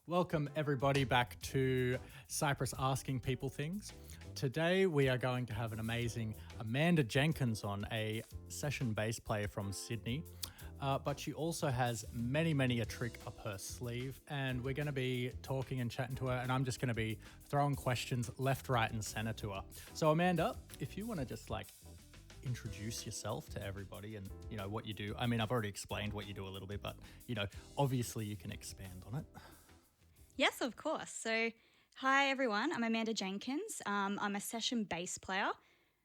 Welcome everybody back to Cyprus Asking People Things. Today we are going to have an amazing Amanda Jenkins on, a session bass player from Sydney. But she also has many a trick up her sleeve, and we're going to be talking and chatting to her, and I'm just going to be throwing questions left, right and center to her. So Amanda, if you want to just introduce yourself to everybody and what you do. I mean, I've already explained what you do a little bit, but obviously you can expand on it. Yes, of course. So, hi everyone, I'm Amanda Jenkins. I'm a session bass player.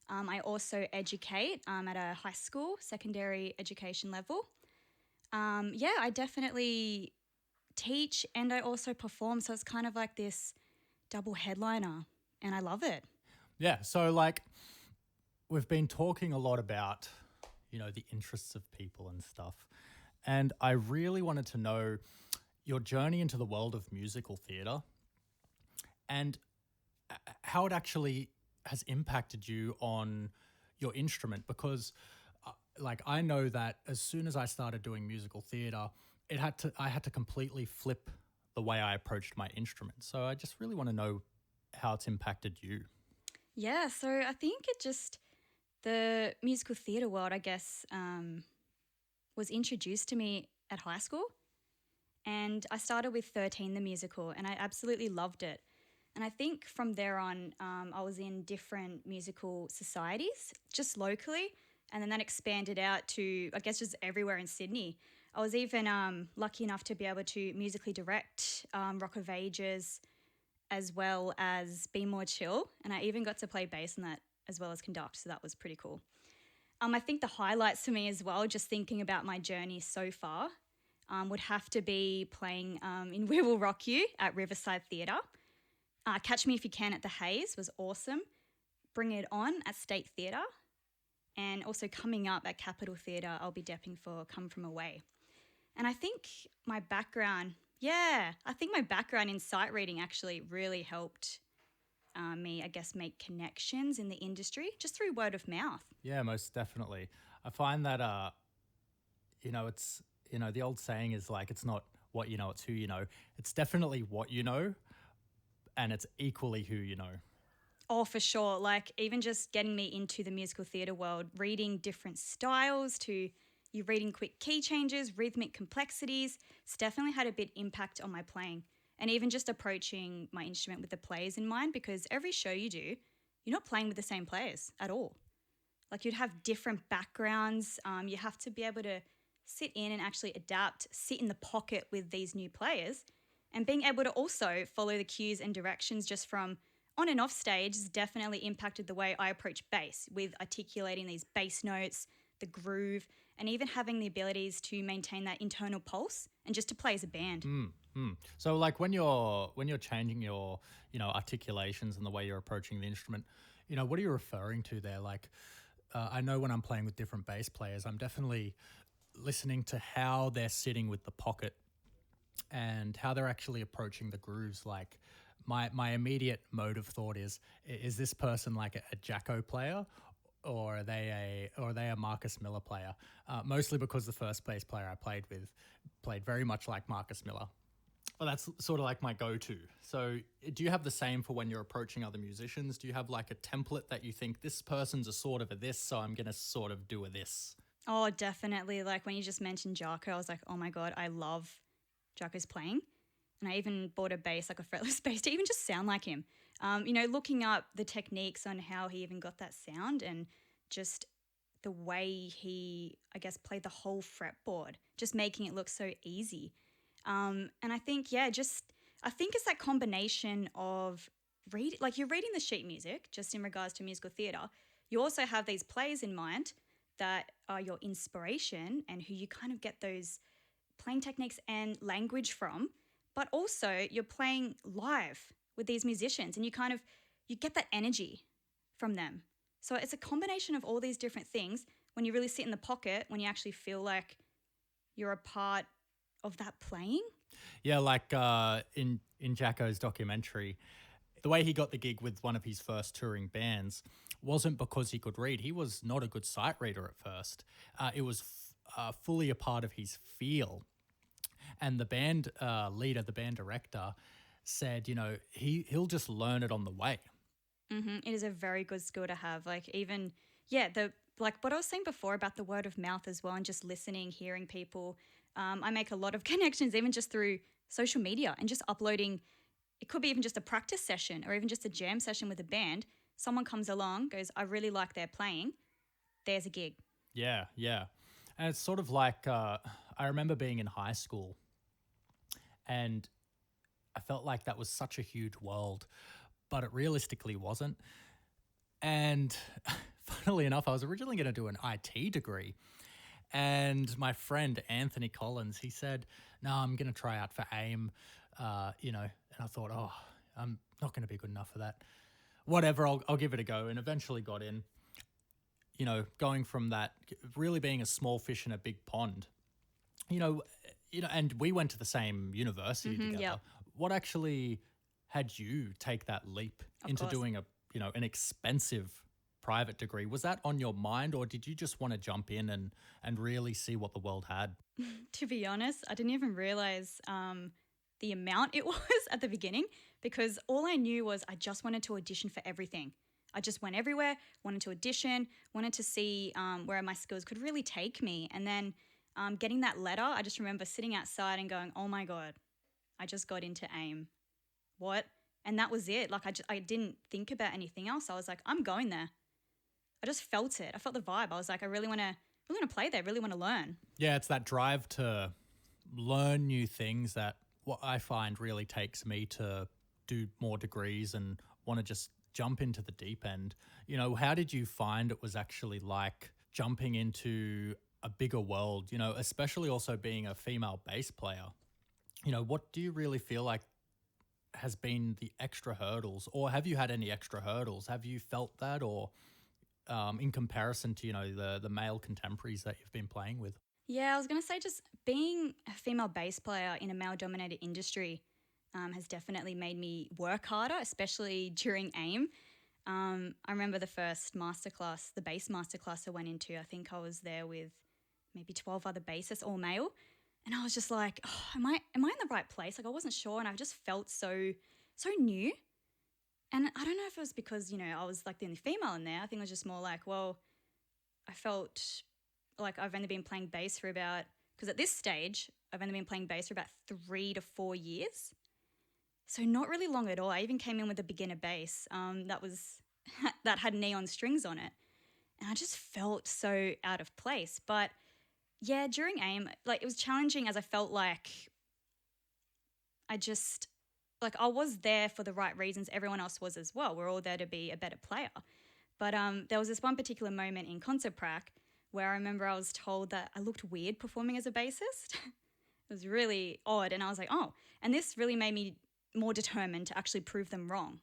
I also educate at a high school, secondary education level. I definitely teach and I also perform. So it's kind of like this double headliner and I love it. Yeah, so we've been talking a lot about, the interests of people and stuff. And I really wanted to know your journey into the world of musical theatre and how it actually has impacted you on your instrument, because I know that as soon as I started doing musical theatre, I had to completely flip the way I approached my instrument. So I just really want to know how it's impacted you. Yeah, so I think the musical theatre world, I guess, was introduced to me at high school. And I started with 13 the musical and I absolutely loved it. And I think from there on, I was in different musical societies, just locally. And then that expanded out to, I guess, just everywhere in Sydney. I was even lucky enough to be able to musically direct Rock of Ages as well as Be More Chill. And I even got to play bass in that as well as conduct. So that was pretty cool. I think the highlights for me as well, just thinking about my journey so far, would have to be playing in We Will Rock You at Riverside Theatre. Catch Me If You Can at the Hayes was awesome. Bring It On at State Theatre. And also coming up at Capitol Theatre, I'll be depping for Come From Away. And I think my background in sight reading actually really helped me, I guess, make connections in the industry just through word of mouth. Yeah, most definitely. I find that, it's, the old saying is it's not what you know, it's who you know. It's definitely what you know, and it's equally who you know. Oh, for sure. Even just getting me into the musical theatre world, reading different styles to you reading quick key changes, rhythmic complexities, it's definitely had a big impact on my playing. And even just approaching my instrument with the players in mind, because every show you do, you're not playing with the same players at all. You'd have different backgrounds. You have to be able to sit in and actually adapt, sit in the pocket with these new players, and being able to also follow the cues and directions just from on and off stage has definitely impacted the way I approach bass, with articulating these bass notes, the groove, and even having the abilities to maintain that internal pulse and just to play as a band. So when you're changing your articulations and the way you're approaching the instrument, what are you referring to there? I know when I'm playing with different bass players, I'm definitely listening to how they're sitting with the pocket and how they're actually approaching the grooves. My immediate mode of thought is this person a Jacko player, or are they a Marcus Miller player? Mostly because the first bass player I played with played very much like Marcus Miller. Well, that's sort of my go-to. So do you have the same for when you're approaching other musicians? Do you have a template that you think this person's a sort of a this, so I'm going to sort of do a this? Oh, definitely. When you just mentioned Jocko, I was like, oh my God, I love Jocko's playing. And I even bought a bass, a fretless bass, to even just sound like him. Looking up the techniques on how he even got that sound and just the way he, I guess, played the whole fretboard, just making it look so easy. And I think, I think it's that combination of you're reading the sheet music, just in regards to musical theatre. You also have these players in mind that are your inspiration and who you kind of get those playing techniques and language from, but also you're playing live with these musicians and you get that energy from them. So it's a combination of all these different things when you really sit in the pocket, when you actually feel like you're a part of that playing. Yeah, in Jacko's documentary, the way he got the gig with one of his first touring bands wasn't because he could read. He was not a good sight reader at first. It was fully a part of his feel. And the band leader, the band director, said, he'll just learn it on the way. It is a very good skill to have. Like even yeah, the like what I was saying before about the word of mouth as well, and just listening, hearing people. I make a lot of connections even just through social media and just uploading. It could be even just a practice session or even just a jam session with a band. Someone comes along, goes, I really like their playing. There's a gig. Yeah, yeah. And it's sort of like I remember being in high school and I felt like that was such a huge world, but it realistically wasn't. And funnily enough, I was originally going to do an IT degree. And my friend Anthony Collins, he said, "No, I'm going to try out for AIM." And I thought, "Oh, I'm not going to be good enough for that. Whatever, I'll give it a go." And eventually got in. Going from that, really being a small fish in a big pond. You know, and we went to the same university together. Yep, What actually had you take that leap of into course. doing an expensive private degree? Was that on your mind, or did you just want to jump in and really see what the world had? To be honest, I didn't even realize the amount it was at the beginning because all I knew was I just wanted to audition for everything. I just went everywhere, wanted to audition, wanted to see where my skills could really take me. And then getting that letter, I just remember sitting outside and going, oh my God, I just got into AIM. What? And that was it. Like I didn't think about anything else. I was like, I'm going there. I just felt it. I felt the vibe. I was like, I really want to play there, really want to learn. Yeah, it's that drive to learn new things that what I find really takes me to do more degrees and want to just jump into the deep end. How did you find it was actually like jumping into a bigger world, especially also being a female bass player? What do you really feel like has been the extra hurdles, or have you had any extra hurdles? Have you felt that, or in comparison to the male contemporaries that you've been playing with? Yeah, I was going to say just being a female bass player in a male dominated industry has definitely made me work harder, especially during AIM. I remember the first masterclass, the bass masterclass I went into. I think I was there with maybe 12 other bassists, all male. And I was just like, oh, am I in the right place? Like I wasn't sure and I just felt so new. And I don't know if it was because, I was like the only female in there. I think it was just more like, well, I felt like I've only been playing bass for about, because at this stage, I've only been playing bass for about 3 to 4 years. So not really long at all. I even came in with a beginner bass that had neon strings on it. And I just felt so out of place. But yeah, during AIM, like it was challenging as I felt like I just, like I was there for the right reasons. Everyone else was as well. We're all there to be a better player. But there was this one particular moment in concert prac where I remember I was told that I looked weird performing as a bassist. It was really odd. And I was like, oh, and this really made me more determined to actually prove them wrong.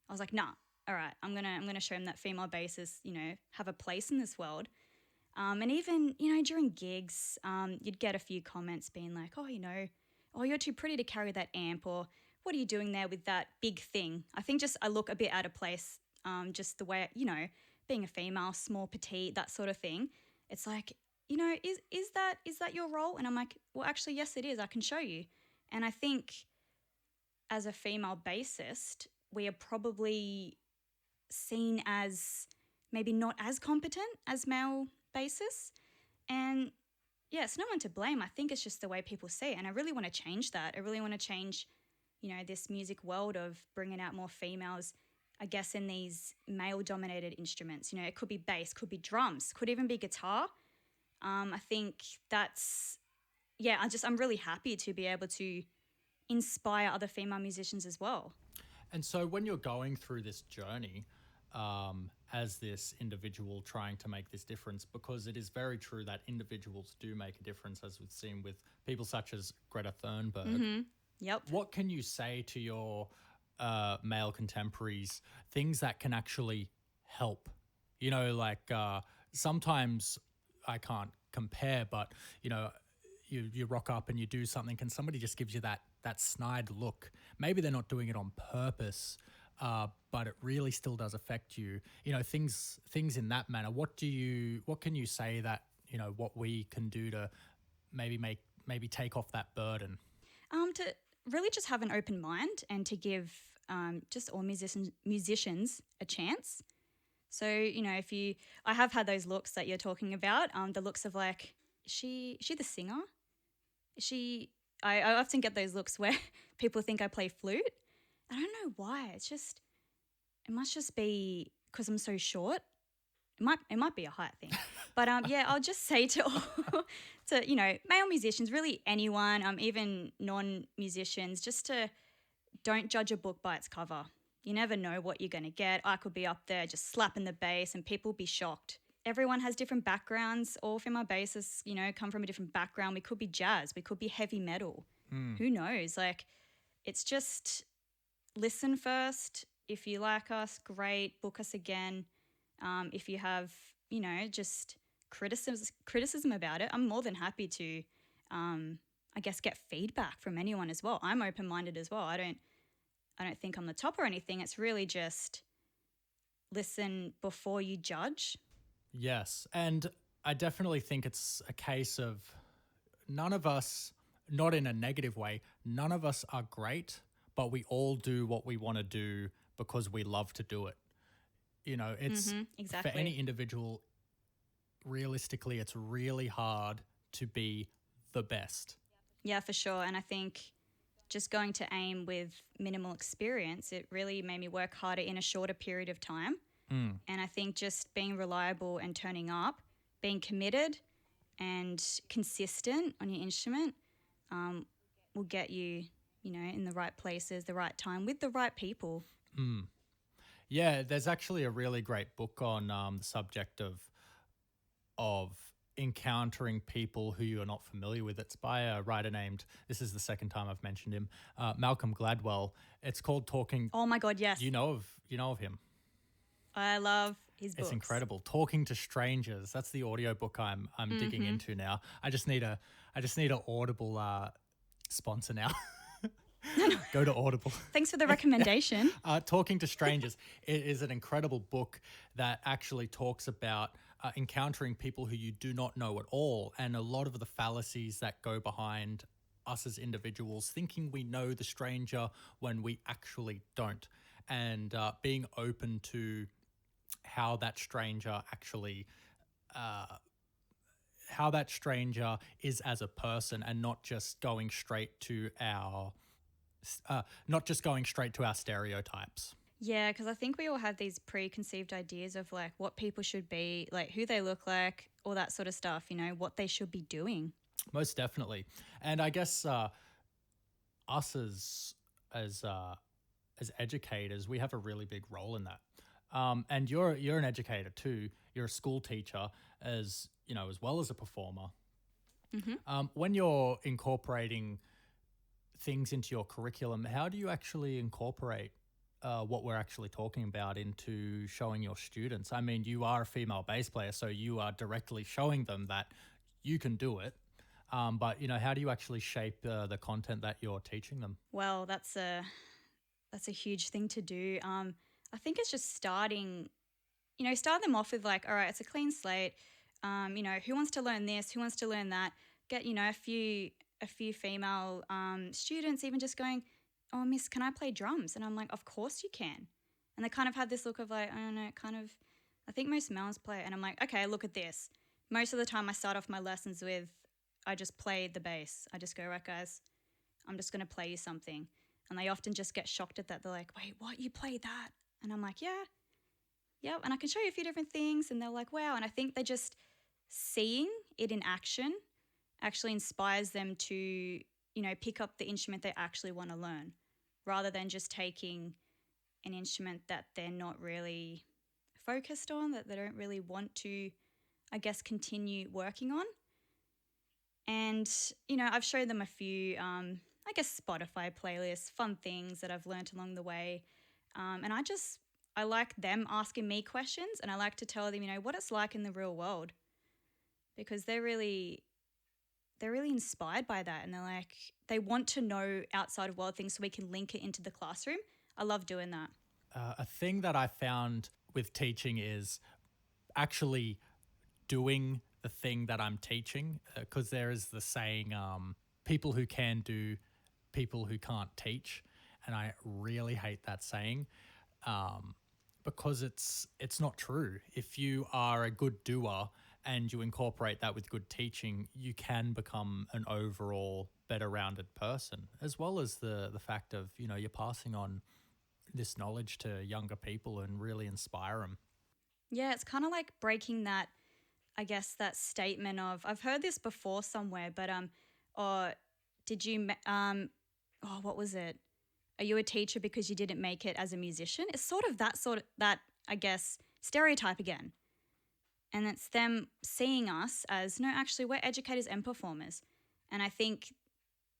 I was like, nah, all right, I'm gonna show them that female bassists, have a place in this world. And even, during gigs, you'd get a few comments being like, oh, you're too pretty to carry that amp, or what are you doing there with that big thing? I think just I look a bit out of place, just the way, being a female, small, petite, that sort of thing. It's like, is that your role? And I'm like, well, actually, yes, it is. I can show you. And I think as a female bassist, we are probably seen as maybe not as competent as male bassists. And yeah, it's no one to blame. I think it's just the way people see it. And I really want to change that. I really want to change, this music world of bringing out more females, I guess, in these male dominated instruments. It could be bass, could be drums, could even be guitar. I think I'm really happy to be able to inspire other female musicians as well. And so when you're going through this journey, as this individual trying to make this difference, because it is very true that individuals do make a difference, as we've seen with people such as Greta Thunberg. Mm-hmm. Yep. What can you say to your male contemporaries, things that can actually help? Sometimes I can't compare, but you rock up and you do something, and somebody just gives you that snide look. Maybe they're not doing it on purpose, but it really still does affect you. Things in that manner. What can you say that what we can do to maybe maybe take off that burden? To really just have an open mind and to give just all musicians a chance. So, I have had those looks that you're talking about, the looks of like, is she the singer? Is she, I often get those looks where people think I play flute. I don't know why. It must just be because I'm so short. It might be a height thing, but yeah, I'll just say to male musicians, really anyone, even non-musicians, just to don't judge a book by its cover. You never know what you're going to get. I could be up there just slapping the bass and people be shocked. Everyone has different backgrounds. All female bassists, come from a different background. We could be jazz. We could be heavy metal. Who knows? Like, it's just listen first. If you like us, great. Book us again. If you have, just criticism about it, I'm more than happy to, I guess, get feedback from anyone as well. I'm open-minded as well. I don't think I'm the top or anything. It's really just listen before you judge. Yes. And I definitely think it's a case of none of us, not in a negative way, none of us are great, but we all do what we want to do because we love to do it. It's exactly. for any individual, realistically, it's really hard to be the best. Yeah, for sure. And I think just going to AIM with minimal experience, it really made me work harder in a shorter period of time. And I think just being reliable and turning up, being committed and consistent on your instrument will get you, in the right places, the right time, with the right people. Yeah, there's actually a really great book on the subject of encountering people who you are not familiar with. It's by a writer named, this is the second time I've mentioned him, Malcolm Gladwell. It's called Talking. Oh my God, yes. You know of him. I love his books. It's incredible. Talking to Strangers. That's the audiobook I'm digging into now. I just need a Audible sponsor now. Go to Audible. Thanks for the recommendation. Talking to Strangers. It is an incredible book that actually talks about encountering people who you do not know at all, and a lot of the fallacies that go behind us as individuals thinking we know the stranger when we actually don't, and being open to how that stranger actually how that stranger is as a person, and not just going straight to our stereotypes. Yeah, because I think we all have these preconceived ideas of like what people should be, like who they look like, all that sort of stuff, what they should be doing. Most definitely. And I guess us as educators, we have a really big role in that. And you're an educator too. You're a school teacher, as well as a performer. When you're incorporating things into your curriculum, how do you actually incorporate what we're actually talking about into showing your students? I mean, you are a female bass player, so you are directly showing them that you can do it. But how do you actually shape the content that you're teaching them? Well, that's a huge thing to do. I think it's just start them off with like, all right, it's a clean slate. Who wants to learn this? Who wants to learn that? Get, a few female students even just going, oh, miss, can I play drums? And I'm like, of course you can. And they kind of have this look of like, I don't know, I think most males play. And I'm like, okay, look at this. Most of the time I start off my lessons with, I just play the bass. I just go, right, guys, I'm just going to play you something. And they often just get shocked at that. They're like, wait, what? You play that? And I'm like, yeah. And I can show you a few different things. And they're like, wow. And I think they just seeing it in action actually inspires them to, pick up the instrument they actually want to learn, rather than just taking an instrument that they're not really focused on, that they don't really want to, I guess, continue working on. And, I've showed them a few, I guess, Spotify playlists, fun things that I've learned along the way. And I like them asking me questions, and I like to tell them, what it's like in the real world, because they're really inspired by that. And they want to know outside of world things so we can link it into the classroom. I love doing that. A thing that I found with teaching is actually doing the thing that I'm teaching, because there is the saying, people who can do, people who can't teach. And I really hate that saying, um, because it's not true. If you are a good doer and you incorporate that with good teaching, you can become an overall better rounded person, as well as the fact of, you're passing on this knowledge to younger people and really inspire them. Yeah, it's kind of like breaking that, I guess, that statement of, I've heard this before somewhere, but, or did you, what was it? Are you a teacher because you didn't make it as a musician? It's sort of that, I guess, stereotype again. And it's them seeing us as, no, actually, we're educators and performers. And I think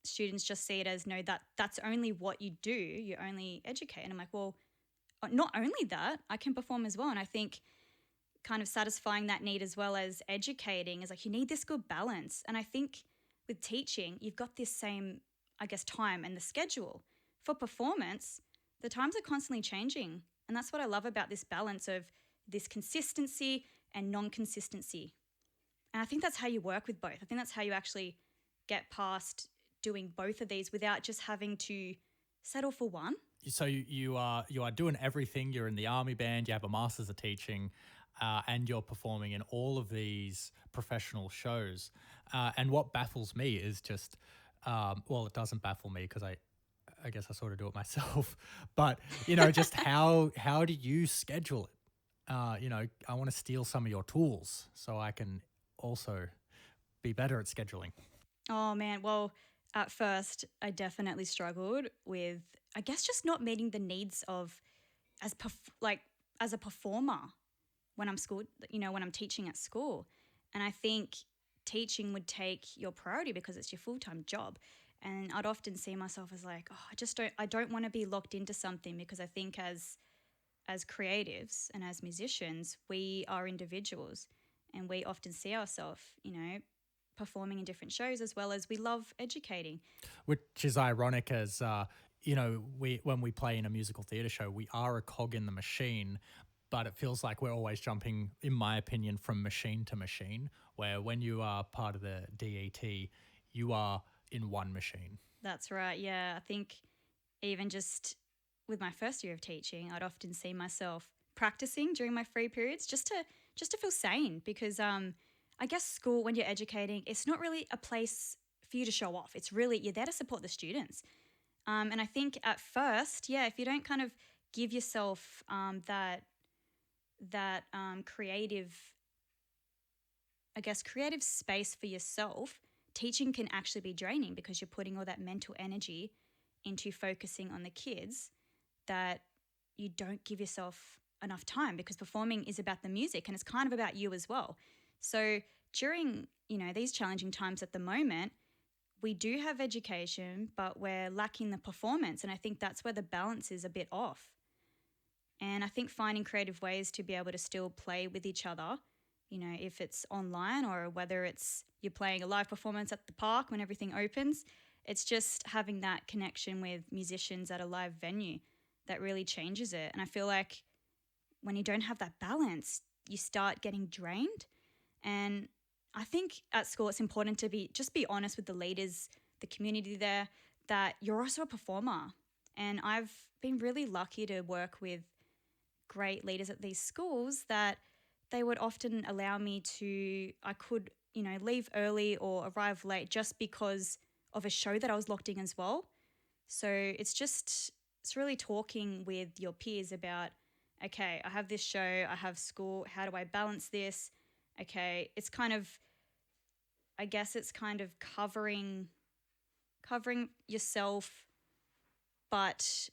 students just see it as, no, that's only what you do. You only educate. And I'm like, well, not only that, I can perform as well. And I think kind of satisfying that need as well as educating is like, you need this good balance. And I think with teaching, you've got this same, I guess, time and the schedule. For performance, the times are constantly changing. And that's what I love about this balance of this consistency and non-consistency. And I think that's how you work with both. I think that's how you actually get past doing both of these without just having to settle for one. So you are doing everything. You're in the army band. You have a master's of teaching, and you're performing in all of these professional shows. And what baffles me is just, well, it doesn't baffle me because I guess I sort of do it myself. But just how do you schedule it? I want to steal some of your tools so I can also be better at scheduling. Oh man, well, at first I definitely struggled with, I guess, just not meeting the needs of like as a performer when I'm school, when I'm teaching at school. And I think teaching would take your priority because it's your full-time job. And I'd often see myself as like, oh, I don't want to be locked into something, because I think as creatives and as musicians, we are individuals, and we often see ourselves, performing in different shows, as well as we love educating. Which is ironic, as we when we play in a musical theatre show, we are a cog in the machine, but it feels like we're always jumping, in my opinion, from machine to machine. Where when you are part of the DET, you are in one machine. That's right. Yeah, I think even just with my first year of teaching, I'd often see myself practicing during my free periods just to feel sane, because I guess school, when you're educating, it's not really a place for you to show off. It's really, you're there to support the students. And I think at first, yeah, if you don't kind of give yourself that creative, I guess, creative space for yourself, teaching can actually be draining, because you're putting all that mental energy into focusing on the kids, that you don't give yourself enough time, because performing is about the music and it's kind of about you as well. So during, these challenging times at the moment, we do have education, but we're lacking the performance. And I think that's where the balance is a bit off. And I think finding creative ways to be able to still play with each other, if it's online or whether it's you're playing a live performance at the park when everything opens, it's just having that connection with musicians at a live venue that really changes it. And I feel like when you don't have that balance, you start getting drained. And I think at school it's important to be honest with the leaders, the community there, that you're also a performer. And I've been really lucky to work with great leaders at these schools that they would often allow me to, I could, leave early or arrive late just because of a show that I was locked in as well. So it's really talking with your peers about, okay, I have this show, I have school, how do I balance this? Okay, it's kind of, I guess it's kind of covering yourself, but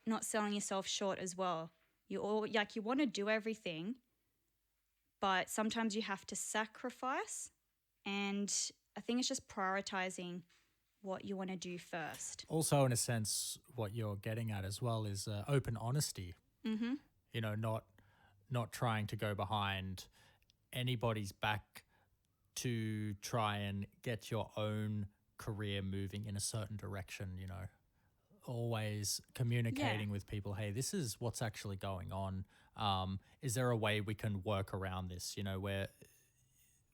not selling yourself short as well. You want to do everything, but sometimes you have to sacrifice. And I think it's just prioritizing what you want to do first. Also, in a sense, what you're getting at as well is open honesty. Mm-hmm. Not trying to go behind anybody's back to try and get your own career moving in a certain direction. Always communicating with people, hey, this is what's actually going on. Is there a way we can work around this? Where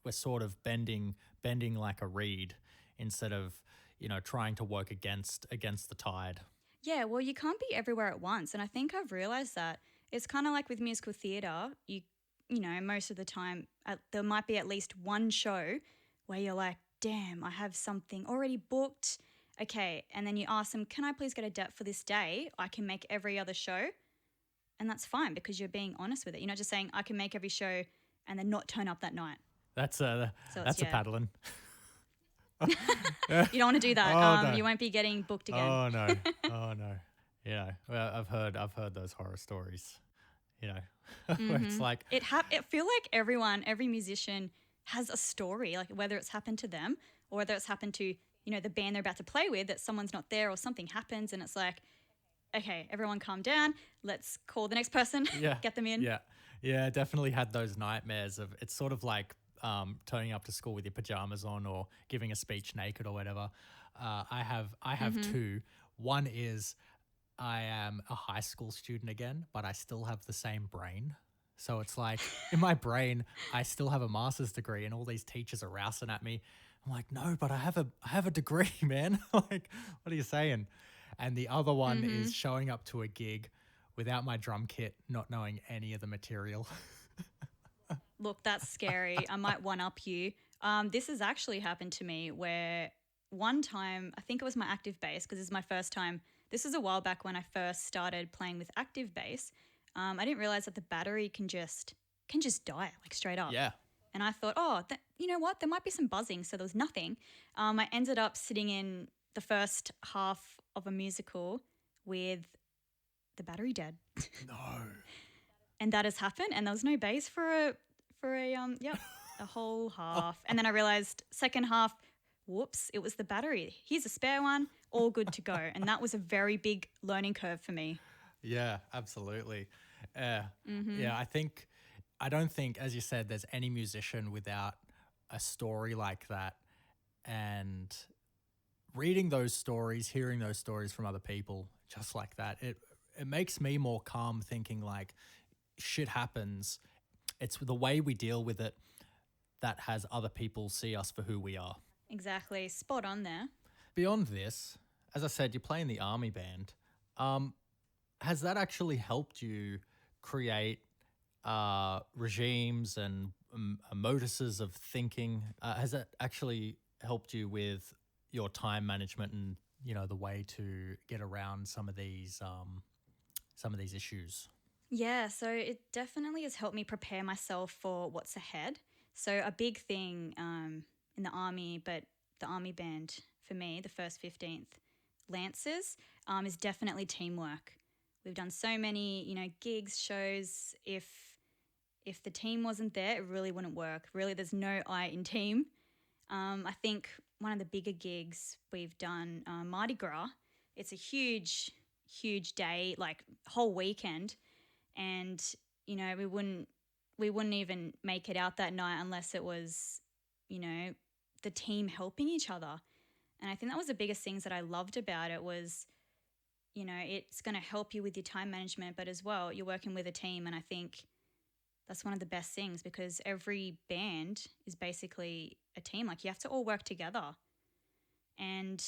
we're sort of bending like a reed instead of, trying to work against the tide. Yeah, well, you can't be everywhere at once, and I think I've realized that it's kind of like with musical theatre. Most of the time, there might be at least one show where you're like, "Damn, I have something already booked." Okay, and then you ask them, "Can I please get a date for this day? I can make every other show," and that's fine because you're being honest with it. You're not just saying, "I can make every show," and then not turn up that night. That's a So it's that's a yeah, paddling. you don't want to do that. Oh no. You won't be getting booked again. Oh no. Oh no. Well, I've heard those horror stories. Where it's like, It feel like every musician has a story, like whether it's happened to them or whether it's happened to the band they're about to play with, that someone's not there or something happens, and it's like, okay, everyone calm down. Let's call the next person. yeah, Get them in. yeah, yeah. Definitely had those nightmares of, it's sort of like turning up to school with your pajamas on or giving a speech naked or whatever. I have two. One is, I am a high school student again, but I still have the same brain. So it's like, in my brain, I still have a master's degree, and all these teachers are rousing at me. I'm like, no, but I have a degree, man. Like, what are you saying? And the other one is showing up to a gig without my drum kit, not knowing any of the material. Look, that's scary. I might one up you. This has actually happened to me where one time, I think it was my active bass, because this is my first time. This is a while back when I first started playing with active bass. I didn't realize that the battery can just die, like straight up. Yeah. And I thought, oh, you know what? There might be some buzzing. So there was nothing. I ended up sitting in the first half of a musical with the battery dead. No. And that has happened. And there was no bass for a whole half. And then I realized second half, whoops, it was the battery. Here's a spare one, all good to go. And that was a very big learning curve for me. Yeah, absolutely. Yeah, I don't think, as you said, there's any musician without a story like that. And reading those stories, hearing those stories from other people just like that, it makes me more calm, thinking like, shit happens. It's the way we deal with it that has other people see us for who we are. Exactly. Spot on there. Beyond this, as I said, you're playing the army band. Has that actually helped you create regimes and moduses of thinking? Has that actually helped you with your time management and the way to get around some of these issues? Yeah, so it definitely has helped me prepare myself for what's ahead. So a big thing in the army, but the army band for me, the 1st 15th Lancers, is definitely teamwork. We've done so many, gigs, shows. If the team wasn't there, it really wouldn't work. Really, there's no I in team. I think one of the bigger gigs we've done, Mardi Gras. It's a huge, huge day, like whole weekend, and we wouldn't even make it out that night unless it was, the team helping each other. And I think that was the biggest things that I loved about it was, it's going to help you with your time management, but as well, you're working with a team. And I think that's one of the best things because every band is basically a team. Like you have to all work together. And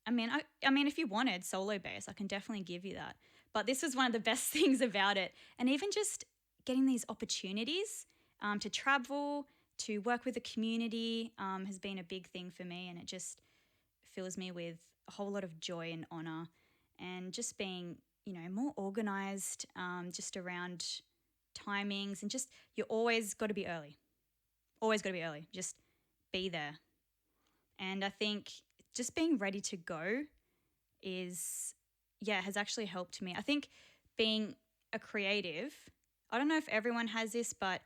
I mean, if you wanted solo bass, I can definitely give you that. But this was one of the best things about it. And even just getting these opportunities to travel, to work with the community has been a big thing for me. And it just fills me with a whole lot of joy and honor and just being, more organized just around timings and just you always got to be early. Always got to be early. Just be there. And I think just being ready to go has actually helped me. I think being a creative, I don't know if everyone has this, but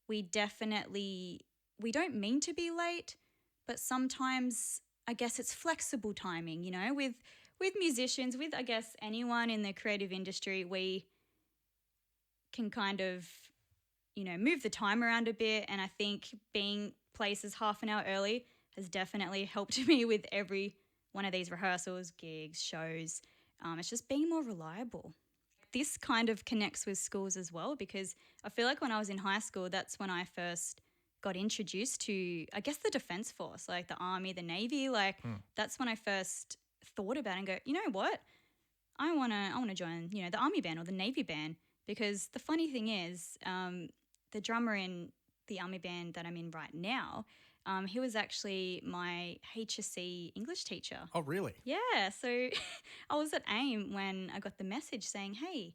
we don't mean to be late, but sometimes I guess it's flexible timing, with musicians, with I guess anyone in the creative industry, we can kind of, move the time around a bit. And I think being places half an hour early has definitely helped me with every one of these rehearsals, gigs, shows. It's just being more reliable. This kind of connects with schools as well because I feel like when I was in high school, that's when I first got introduced to, I guess, the Defense Force, like the Army, the Navy. Like that's when I first thought about it and go, you know what? I wanna join, the Army band or the Navy band, because the funny thing is, the drummer in the Army band that I'm in right now, he was actually my HSC English teacher. Oh, really? Yeah, so I was at AIM when I got the message saying, hey,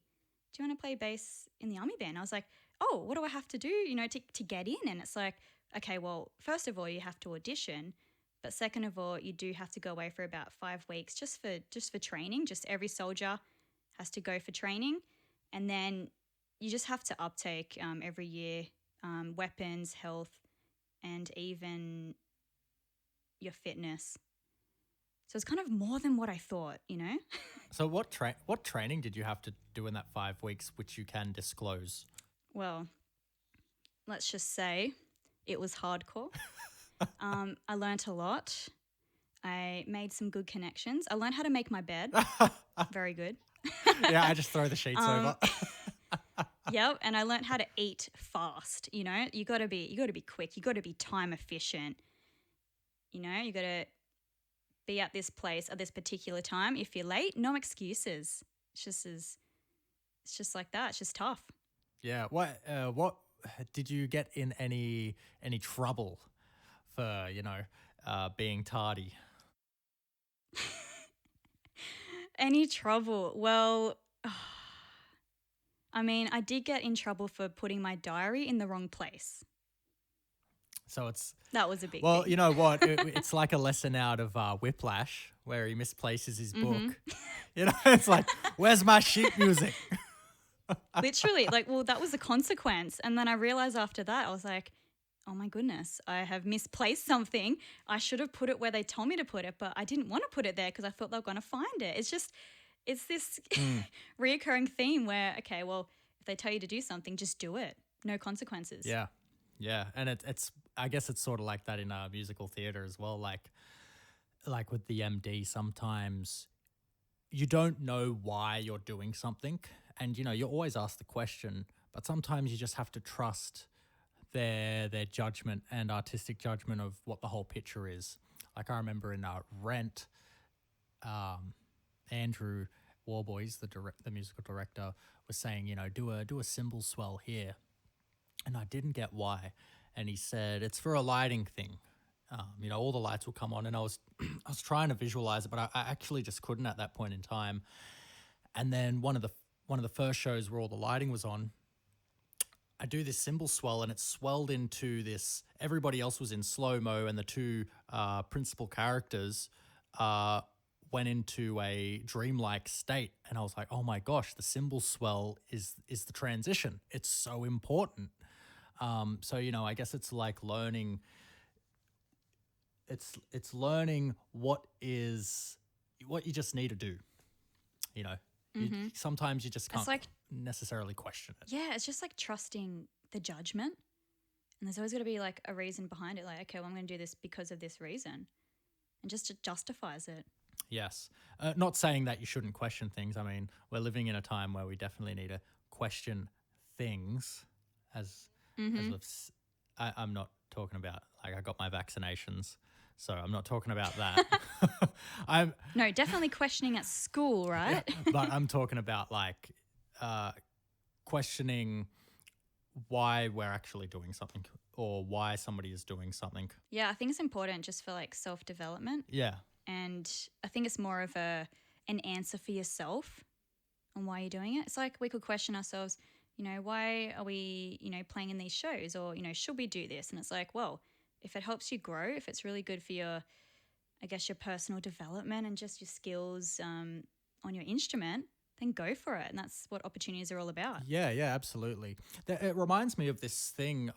do you want to play bass in the Army band? I was like, oh, what do I have to do, to get in? And it's like, okay, well, first of all, you have to audition. But second of all, you do have to go away for about 5 weeks just for training. Just every soldier has to go for training. And then you just have to uptake every year, weapons, health, and even your fitness. So it's kind of more than what I thought, So what training did you have to do in that 5 weeks, which you can disclose? Well, let's just say it was hardcore. I learnt a lot. I made some good connections. I learned how to make my bed. Very good. Yeah, I just throw the sheets over. Yep, and I learned how to eat fast. You got to be quick. You got to be time efficient. You got to be at this place at this particular time. If you're late, no excuses. It's just like that. It's just tough. Yeah. What did you get in any trouble for being tardy? Any trouble? Well, I mean, I did get in trouble for putting my diary in the wrong place. So that was a big well, thing. You know what? It's like a lesson out of Whiplash where he misplaces his book. It's like, where's my sheet music? Literally, that was a consequence. And then I realized after that, I was like, oh my goodness, I have misplaced something. I should have put it where they told me to put it, but I didn't want to put it there because I thought they were going to find it. It's this reoccurring theme where, okay, well, if they tell you to do something, just do it. No consequences. Yeah. Yeah. And it's I guess it's sort of like that in musical theater as well. Like with the MD, sometimes you don't know why you're doing something. And, you always ask the question, but sometimes you just have to trust their judgment and artistic judgment of what the whole picture is. Like I remember in Rent, Andrew Warboys, the musical director, was saying, do a cymbal swell here, and I didn't get why, and he said it's for a lighting thing. All the lights will come on, and I was I was trying to visualize it, but I actually just couldn't at that point in time. And then one of the first shows where all the lighting was on, I do this cymbal swell, and it swelled into this. Everybody else was in slow-mo, and the two principal characters went into a dreamlike state. And I was like, oh my gosh, the cymbal swell is the transition. It's so important. So, I guess it's like learning. It's learning what you just need to do. Sometimes you just can't necessarily question it. Yeah, it's just like trusting the judgment. And there's always got to be like a reason behind it. Like, okay, well, I'm going to do this because of this reason. And just it justifies it. Yes. Not saying that you shouldn't question things. I mean, we're living in a time where we definitely need to question things I'm not talking about, like, I got my vaccinations, so I'm not talking about that. No, definitely questioning at school, right? Yeah, but I'm talking about questioning why we're actually doing something or why somebody is doing something. Yeah, I think it's important just for self-development. Yeah. And I think it's more of an answer for yourself on why you're doing it. It's like we could question ourselves, why are we, playing in these shows, or, should we do this? And it's like, well, if it helps you grow, if it's really good for your personal development and just your skills on your instrument, then go for it. And that's what opportunities are all about. Yeah, absolutely. It reminds me of this thing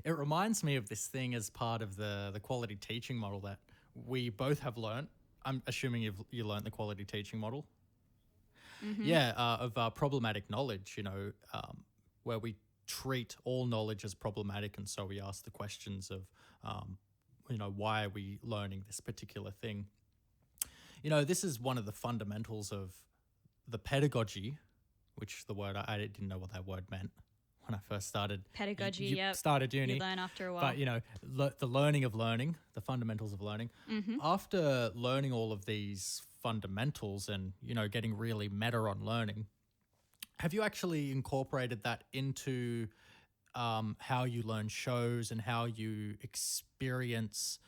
it reminds me of this thing as part of the quality teaching model that we both have learnt. I'm assuming you learnt the quality teaching model. Mm-hmm. Yeah, of problematic knowledge, where we treat all knowledge as problematic, and so we ask the questions of, why are we learning this particular thing? This is one of the fundamentals of the pedagogy, which the word, I didn't know what that word meant. when I first started Pedagogy, you yep. started You uni. learn after a But while. the learning of learning, the fundamentals of learning. Mm-hmm. After learning all of these fundamentals and getting really meta on learning, have you actually incorporated that into how you learn shows and how you experience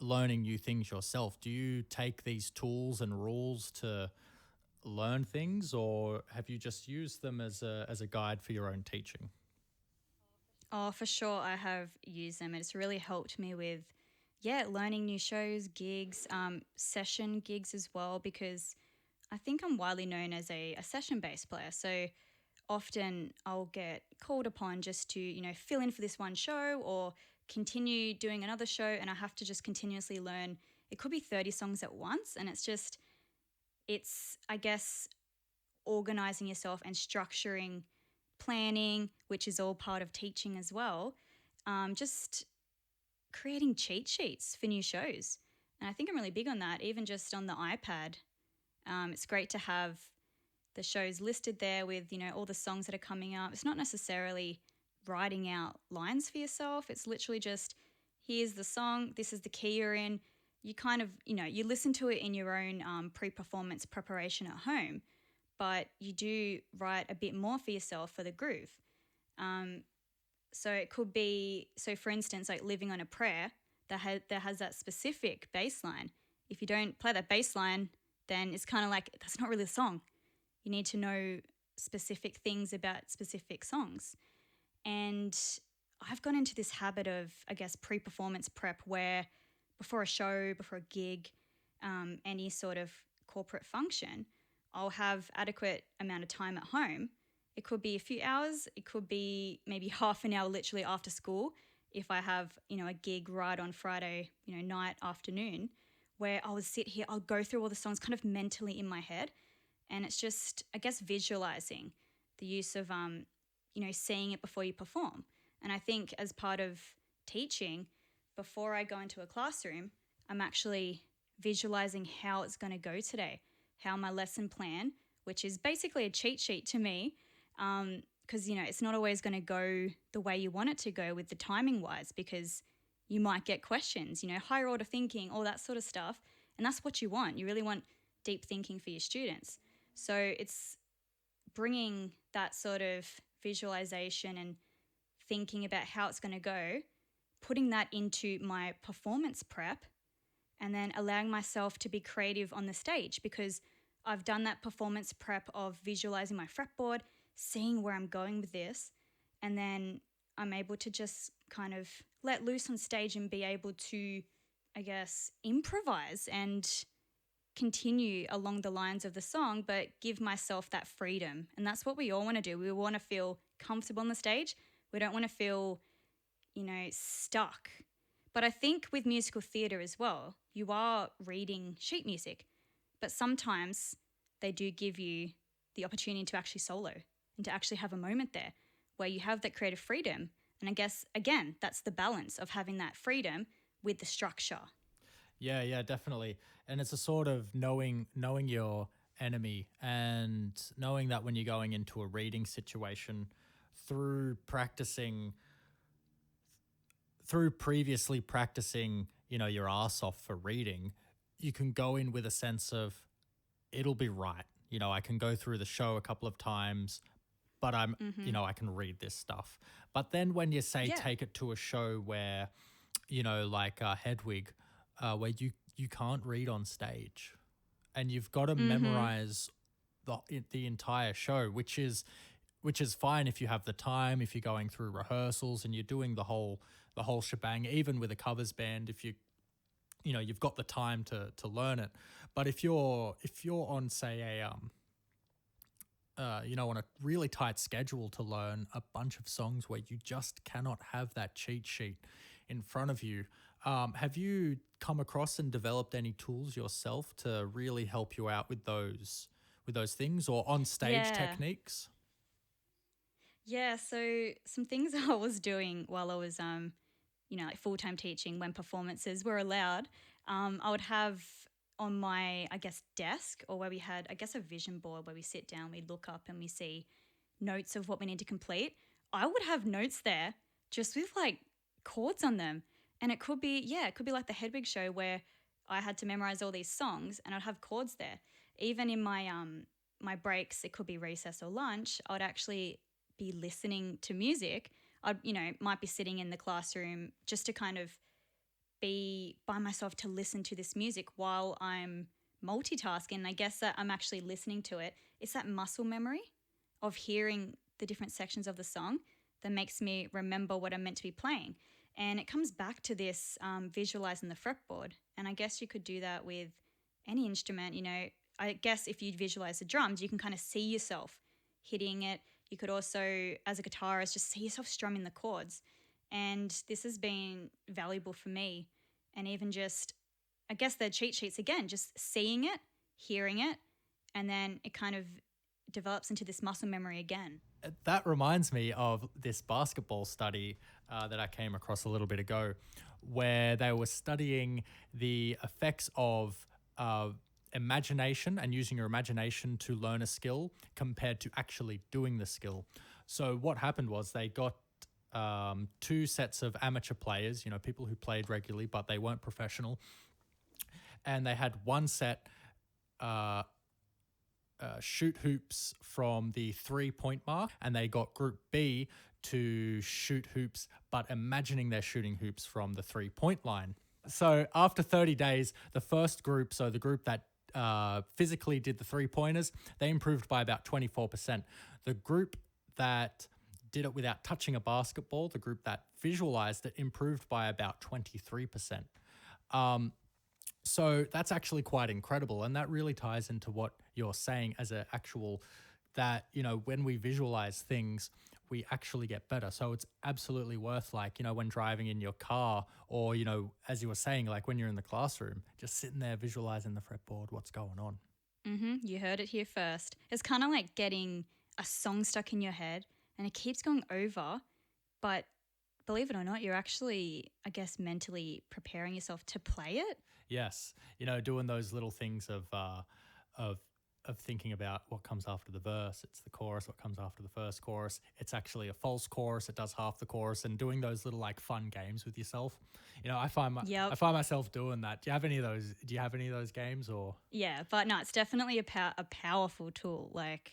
learning new things yourself? Do you take these tools and rules to learn things, or have you just used them as a guide for your own teaching? Oh, for sure, I have used them. It's really helped me with, yeah, learning new shows, gigs, session gigs as well, because I think I'm widely known as a session based player. So often I'll get called upon just to, fill in for this one show or continue doing another show, and I have to just continuously learn. It could be 30 songs at once, and it's, I guess, organizing yourself and structuring, planning, which is all part of teaching as well. Just creating cheat sheets for new shows. And I think I'm really big on that, even just on the iPad. It's great to have the shows listed there with, all the songs that are coming up. It's not necessarily writing out lines for yourself. It's literally just, here's the song, this is the key you're in. You kind of, you listen to it in your own pre-performance preparation at home, but you do write a bit more for yourself for the groove. Um, so it could be, so for instance, like Living on a Prayer, that has that specific bass line. If you don't play that bass line, then it's kind of like, that's not really a song. You need to know specific things about specific songs. And I've gone into this habit of, I guess, pre-performance prep where before a show, before a gig, any sort of corporate function, I'll have adequate amount of time at home. It could be a few hours. It could be maybe half an hour literally after school if I have, a gig right on Friday, night, afternoon, where I'll sit here, I'll go through all the songs kind of mentally in my head. And it's just, I guess, visualizing the use of, seeing it before you perform. And I think as part of teaching, before I go into a classroom, I'm actually visualizing how it's going to go today, how my lesson plan, which is basically a cheat sheet to me, because, it's not always going to go the way you want it to go with the timing wise, because you might get questions, higher order thinking, all that sort of stuff. And that's what you want. You really want deep thinking for your students. So it's bringing that sort of visualization and thinking about how it's going to go, putting that into my performance prep, and then allowing myself to be creative on the stage, because I've done that performance prep of visualizing my fretboard, seeing where I'm going with this, and then I'm able to just kind of let loose on stage and be able to, I guess, improvise and continue along the lines of the song, but give myself that freedom. And that's what we all want to do. We want to feel comfortable on the stage. We don't want to feel, stuck. But I think with musical theatre as well, you are reading sheet music, but sometimes they do give you the opportunity to actually solo and to actually have a moment there where you have that creative freedom. And I guess, again, that's the balance of having that freedom with the structure. Yeah, yeah, definitely. And it's a sort of knowing your enemy and knowing that when you're going into a reading situation through practicing through previously practicing, your ass off for reading, you can go in with a sense of it'll be right. I can go through the show a couple of times, but Mm-hmm. I can read this stuff. But then when you say Yeah. take it to a show where, like Hedwig, where you can't read on stage, and you've got to Mm-hmm. memorize the entire show, which is fine if you have the time, if you're going through rehearsals and you're doing the whole shebang, even with a covers band, if you've got the time to learn it. But if you're on, say, on a really tight schedule to learn a bunch of songs where you just cannot have that cheat sheet in front of you, have you come across and developed any tools yourself to really help you out with those things, or on stage Yeah. techniques? Yeah. So some things I was doing while I was, like full-time teaching when performances were allowed, I would have on my, I guess, desk, or where we had, I guess, a vision board where we sit down, we look up and we see notes of what we need to complete. I would have notes there just with like chords on them. And it could be, yeah, it could be like the Hedwig show where I had to memorize all these songs and I'd have chords there. Even in my breaks, it could be recess or lunch, I'd actually be listening to music. I'd, might be sitting in the classroom just to kind of be by myself to listen to this music while I'm multitasking. And I guess that I'm actually listening to it. It's that muscle memory of hearing the different sections of the song that makes me remember what I'm meant to be playing. And it comes back to this visualizing the fretboard. And I guess you could do that with any instrument. I guess if you visualize the drums, you can kind of see yourself hitting it. You could also, as a guitarist, just see yourself strumming the chords. And this has been valuable for me. And even just, I guess the cheat sheets again, just seeing it, hearing it, and then it kind of develops into this muscle memory again. That reminds me of this basketball study that I came across a little bit ago, where they were studying the effects of imagination and using your imagination to learn a skill compared to actually doing the skill. So what happened was they got two sets of amateur players, people who played regularly, but they weren't professional. And they had one set shoot hoops from the 3-point mark, and they got Group B to shoot hoops, but imagining they're shooting hoops from the 3-point line. So after 30 days, the first group, so the group that physically did the 3-pointers, they improved by about 24%. The group that did it without touching a basketball, the group that visualized it, improved by about 23%. So that's actually quite incredible. And that really ties into what you're saying as an actual, that, when we visualize things, we actually get better. So it's absolutely worth, like, when driving in your car or, as you were saying, like when you're in the classroom, just sitting there visualizing the fretboard, what's going on. You heard it here first. It's kind of like getting a song stuck in your head and it keeps going over, but believe it or not, you're actually, I guess, mentally preparing yourself to play it. Yes, doing those little things of thinking about what comes after the verse. It's the chorus. What comes after the first chorus? It's actually a false chorus. It does half the chorus, and doing those little like fun games with yourself. I find Yep. I find myself doing that. Do you have any of those? Do you have any of those games or? Yeah, but no, it's definitely a powerful tool. Like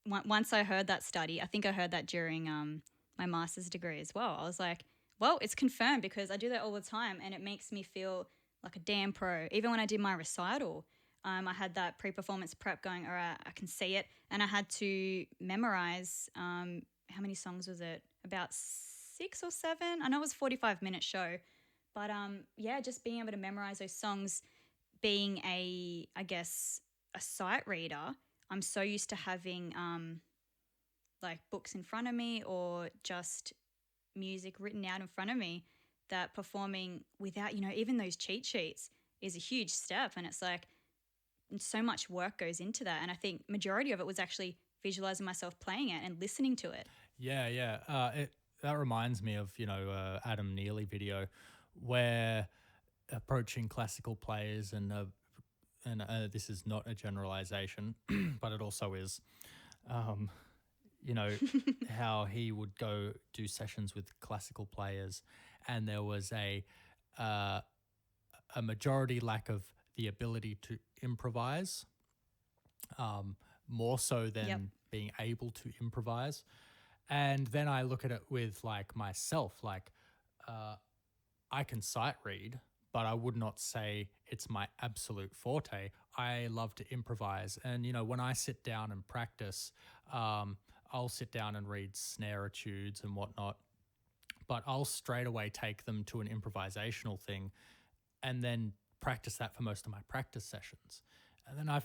once I heard that study, I think I heard that during my master's degree as well. I was like, well, it's confirmed because I do that all the time, and it makes me feel like a damn pro. Even when I did my recital, I had that pre-performance prep going, all right, I can see it. And I had to memorize, how many songs was it? About 6 or 7. I know it was a 45-minute show. But yeah, just being able to memorize those songs, being I guess, a sight reader, I'm so used to having like books in front of me or just music written out in front of me, that performing without, even those cheat sheets is a huge step. And it's like so much work goes into that. And I think majority of it was actually visualizing myself playing it and listening to it. Yeah. That reminds me of, Adam Neely video where approaching classical players and this is not a generalization, but it also is, how he would go do sessions with classical players, and there was a majority lack of the ability to improvise, more so than Yep. being able to improvise. And then I look at it with like myself, like I can sight read, but I would not say it's my absolute forte. I love to improvise. And, when I sit down and practice, I'll sit down and read snare etudes and whatnot, but I'll straight away take them to an improvisational thing and then practice that for most of my practice sessions. And then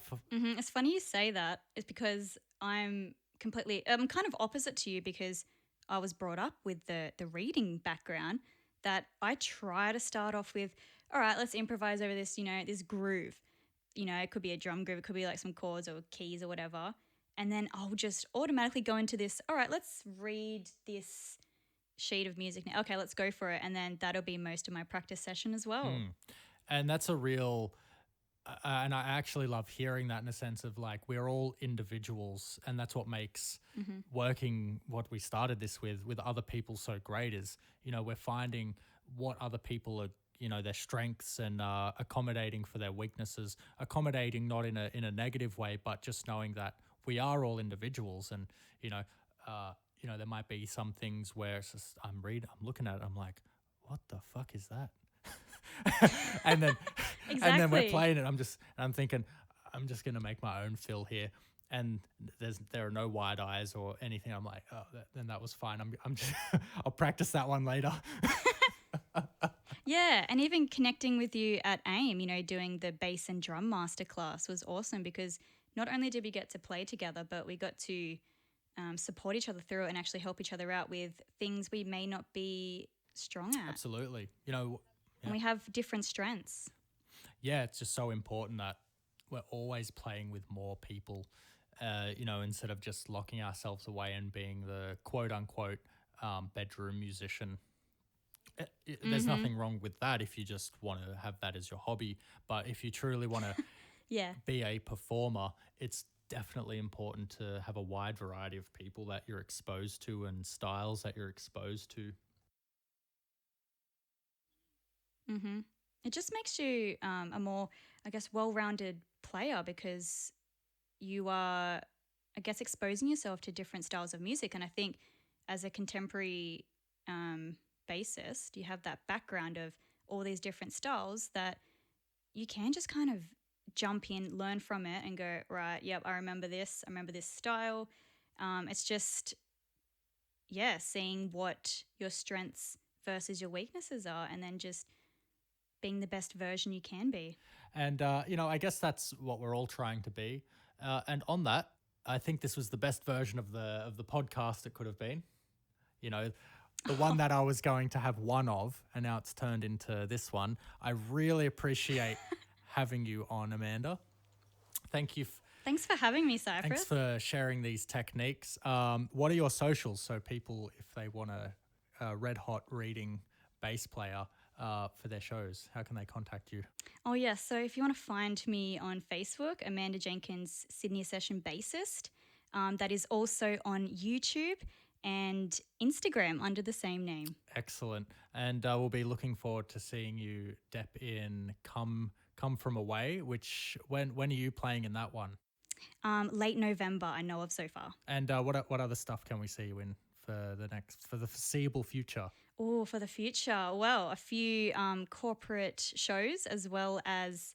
It's funny you say that. It's because I'm kind of opposite to you, because I was brought up with the reading background, that I try to start off with, all right, let's improvise over this, this groove. It could be a drum groove, it could be like some chords or keys or whatever. And then I'll just automatically go into this, all right, let's read this sheet of music now. Okay, let's go for it. And then that'll be most of my practice session as well. And that's a real and I actually love hearing that in a sense of like we're all individuals, and that's what makes working what we started this with other people so great. Is we're finding what other people are, their strengths, and accommodating for their weaknesses, accommodating not in a negative way, but just knowing that we are all individuals. And there might be some things where it's just I'm looking at it, I'm like, what the fuck is that? and then Exactly. and then we're playing it. I'm thinking I'm just gonna make my own fill here, and there are no wide eyes or anything. I'm like, oh, then that was fine. I'm just I'll practice that one later. Yeah, and even connecting with you at AIM, doing the bass and drum masterclass was awesome because not only did we get to play together, but we got to support each other through it and actually help each other out with things we may not be strong at. Absolutely. And we have different strengths. Yeah, it's just so important that we're always playing with more people, instead of just locking ourselves away and being the quote unquote bedroom musician. There's nothing wrong with that if you just want to have that as your hobby. But if you truly want to be a performer, it's definitely important to have a wide variety of people that you're exposed to and styles that you're exposed to. It just makes you a more, I guess, well-rounded player because you are, I guess, exposing yourself to different styles of music. And I think as a contemporary bassist, you have that background of all these different styles that you can just kind of jump in, learn from it and go, right, yep, I remember this style. It's just, seeing what your strengths versus your weaknesses are and then just being the best version you can be. And, I guess that's what we're all trying to be. And on that, I think this was the best version of the podcast it could have been. The one that I was going to have one of, and now it's turned into this one. I really appreciate having you on, Amanda. Thank you. Thanks for having me, Cypress. Thanks for sharing these techniques. What are your socials so people, if they want a red hot reading bass player for their shows, how can they contact you? Oh, yes. So if you want to find me on Facebook, Amanda Jenkins, Sydney Session Bassist. That is also on YouTube and Instagram under the same name. Excellent. And we'll be looking forward to seeing you dep in Come From Away, which when are you playing in that one? Late November, I know of so far. And what other stuff can we see you in for the foreseeable future? Oh, for the future. Well, a few corporate shows as well as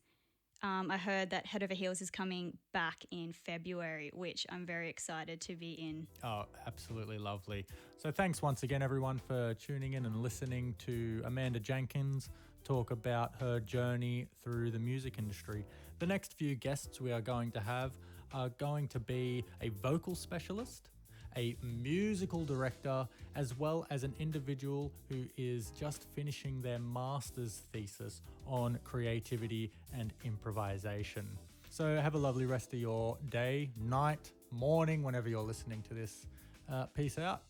I heard that Head Over Heels is coming back in February, which I'm very excited to be in. Oh, absolutely lovely. So thanks once again, everyone, for tuning in and listening to Amanda Jenkins talk about her journey through the music industry. The next few guests we are going to have are going to be a vocal specialist, a musical director, as well as an individual who is just finishing their master's thesis on creativity and improvisation. So have a lovely rest of your day, night, morning, whenever you're listening to this. Peace out.